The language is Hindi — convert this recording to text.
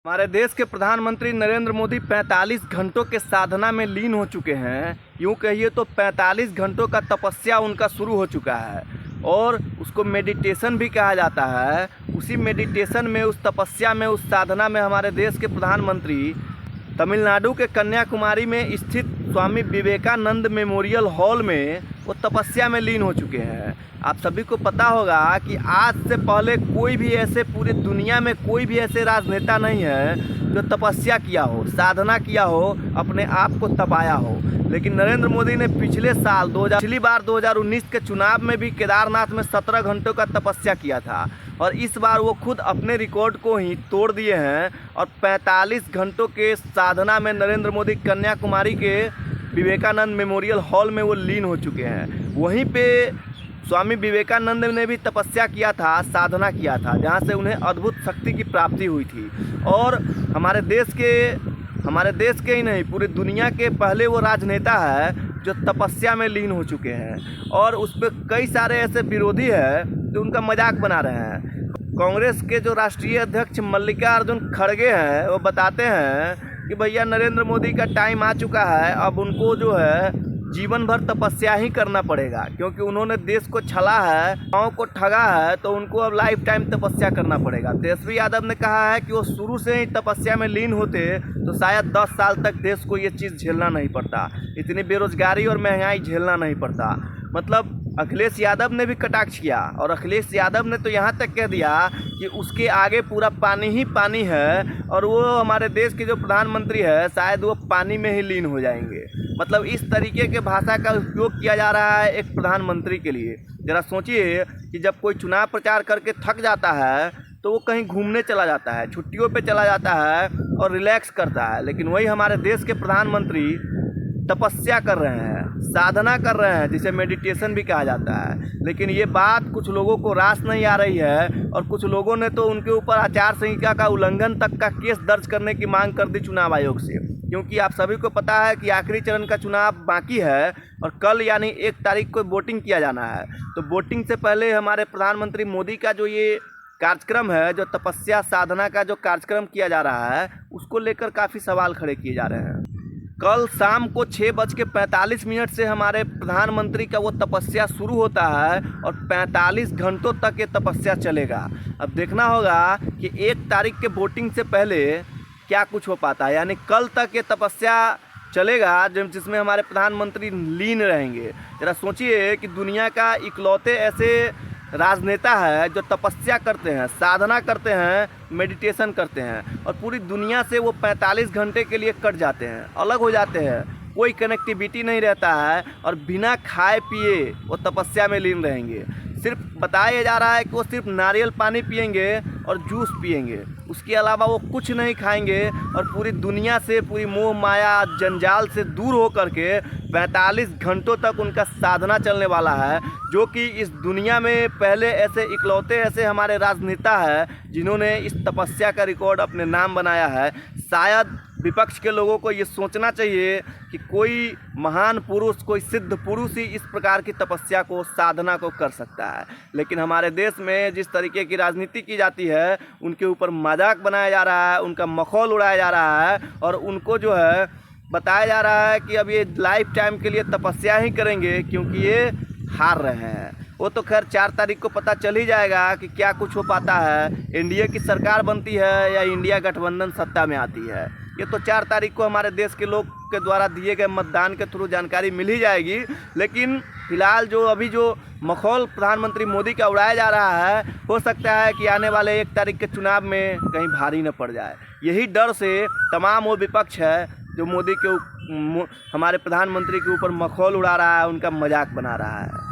हमारे देश के प्रधानमंत्री नरेंद्र मोदी 45 घंटों के साधना में लीन हो चुके हैं। यूँ कहिए तो 45 घंटों का तपस्या उनका शुरू हो चुका है और उसको मेडिटेशन भी कहा जाता है। उसी मेडिटेशन में, उस तपस्या में, उस साधना में हमारे देश के प्रधानमंत्री तमिलनाडु के कन्याकुमारी में स्थित स्वामी विवेकानंद मेमोरियल हॉल में वो तपस्या में लीन हो चुके हैं। आप सभी को पता होगा कि आज से पहले कोई भी ऐसे, पूरी दुनिया में कोई भी ऐसे राजनेता नहीं है जो तपस्या किया हो, साधना किया हो, अपने आप को तपाया हो। लेकिन नरेंद्र मोदी ने पिछले साल पिछली बार 2019 के चुनाव में भी केदारनाथ में 17 घंटों का तपस्या किया था और इस बार वो खुद अपने रिकॉर्ड को ही तोड़ दिए हैं और 45 घंटों के साधना में नरेंद्र मोदी कन्याकुमारी के विवेकानंद मेमोरियल हॉल में वो लीन हो चुके हैं। वहीं पे स्वामी विवेकानंद ने भी तपस्या किया था, साधना किया था, जहाँ से उन्हें अद्भुत शक्ति की प्राप्ति हुई थी और हमारे देश के ही नहीं, पूरी दुनिया के पहले वो राजनेता है जो तपस्या में लीन हो चुके हैं। और उस पर कई सारे ऐसे विरोधी हैं जो उनका मजाक बना रहे हैं। कांग्रेस के जो राष्ट्रीय अध्यक्ष मल्लिकार्जुन खड़गे हैं, वो बताते हैं कि भैया नरेंद्र मोदी का टाइम आ चुका है, अब उनको जो है जीवन भर तपस्या ही करना पड़ेगा, क्योंकि उन्होंने देश को छला है, गाँव को ठगा है, तो उनको अब लाइफ टाइम तपस्या करना पड़ेगा। तेजस्वी यादव ने कहा है कि वो शुरू से ही तपस्या में लीन होते तो शायद 10 साल तक देश को ये चीज़ झेलना नहीं पड़ता, इतनी बेरोजगारी और महंगाई झेलना नहीं पड़ता। मतलब अखिलेश यादव ने भी कटाक्ष किया और अखिलेश यादव ने तो यहाँ तक कह दिया कि उसके आगे पूरा पानी ही पानी है और वो हमारे देश के जो प्रधानमंत्री है शायद वो पानी में ही लीन हो जाएंगे। मतलब इस तरीके के भाषा का उपयोग किया जा रहा है एक प्रधानमंत्री के लिए। ज़रा सोचिए कि जब कोई चुनाव प्रचार करके थक जाता है तो वो कहीं घूमने चला जाता है, छुट्टियों पे चला जाता है और रिलैक्स करता है, लेकिन वही हमारे देश के प्रधानमंत्री तपस्या कर रहे हैं, साधना कर रहे हैं, जिसे मेडिटेशन भी कहा जाता है। लेकिन ये बात कुछ लोगों को रास नहीं आ रही है और कुछ लोगों ने तो उनके ऊपर आचार संहिता का उल्लंघन तक का केस दर्ज करने की मांग कर दी चुनाव आयोग से, क्योंकि आप सभी को पता है कि आखिरी चरण का चुनाव बाकी है और कल यानी 1 तारीख को वोटिंग किया जाना है। तो वोटिंग से पहले हमारे प्रधानमंत्री मोदी का जो ये कार्यक्रम है, जो तपस्या साधना का जो कार्यक्रम किया जा रहा है, उसको लेकर काफ़ी सवाल खड़े किए जा रहे हैं। कल शाम को 6:45 से हमारे प्रधानमंत्री का वो तपस्या शुरू होता है और 45 घंटों तक ये तपस्या चलेगा। अब देखना होगा कि 1 तारीख के वोटिंग से पहले क्या कुछ हो पाता है, यानी कल तक ये तपस्या चलेगा जिसमें हमारे प्रधानमंत्री लीन रहेंगे। जरा सोचिए कि दुनिया का इकलौते ऐसे राजनेता है जो तपस्या करते हैं, साधना करते हैं, मेडिटेशन करते हैं और पूरी दुनिया से वो 45 घंटे के लिए कट जाते हैं, अलग हो जाते हैं, कोई कनेक्टिविटी नहीं रहता है और बिना खाए पिए वो तपस्या में लीन रहेंगे। सिर्फ बताया जा रहा है कि वो सिर्फ नारियल पानी पिएंगे और जूस पिएंगे, उसके अलावा वो कुछ नहीं खाएंगे और पूरी दुनिया से, पूरी मोह माया जंजाल से दूर हो करके 45 घंटों तक उनका साधना चलने वाला है, जो कि इस दुनिया में पहले ऐसे इकलौते ऐसे हमारे राजनेता हैं जिन्होंने इस तपस्या का रिकॉर्ड अपने नाम बनाया है। शायद विपक्ष के लोगों को ये सोचना चाहिए कि कोई महान पुरुष, कोई सिद्ध पुरुष ही इस प्रकार की तपस्या को, साधना को कर सकता है। लेकिन हमारे देश में जिस तरीके की राजनीति की जाती है, उनके ऊपर मजाक बनाया जा रहा है, उनका मखौल उड़ाया जा रहा है और उनको जो है बताया जा रहा है कि अब ये लाइफ टाइम के लिए तपस्या ही करेंगे क्योंकि ये हार रहे हैं। वो तो खैर 4 तारीख को पता चल ही जाएगा कि क्या कुछ हो पाता है, एनडीए की सरकार बनती है या इंडिया गठबंधन सत्ता में आती है। ये तो 4 तारीख को हमारे देश के लोग के द्वारा दिए गए मतदान के थ्रू जानकारी मिल ही जाएगी। लेकिन फिलहाल जो मखौल प्रधानमंत्री मोदी का उड़ाया जा रहा है, हो सकता है कि आने वाले 1 तारीख के चुनाव में कहीं भारी न पड़ जाए। यही डर से तमाम वो विपक्ष है जो मोदी के हमारे प्रधानमंत्री के ऊपर मखौल उड़ा रहा है, उनका मजाक बना रहा है।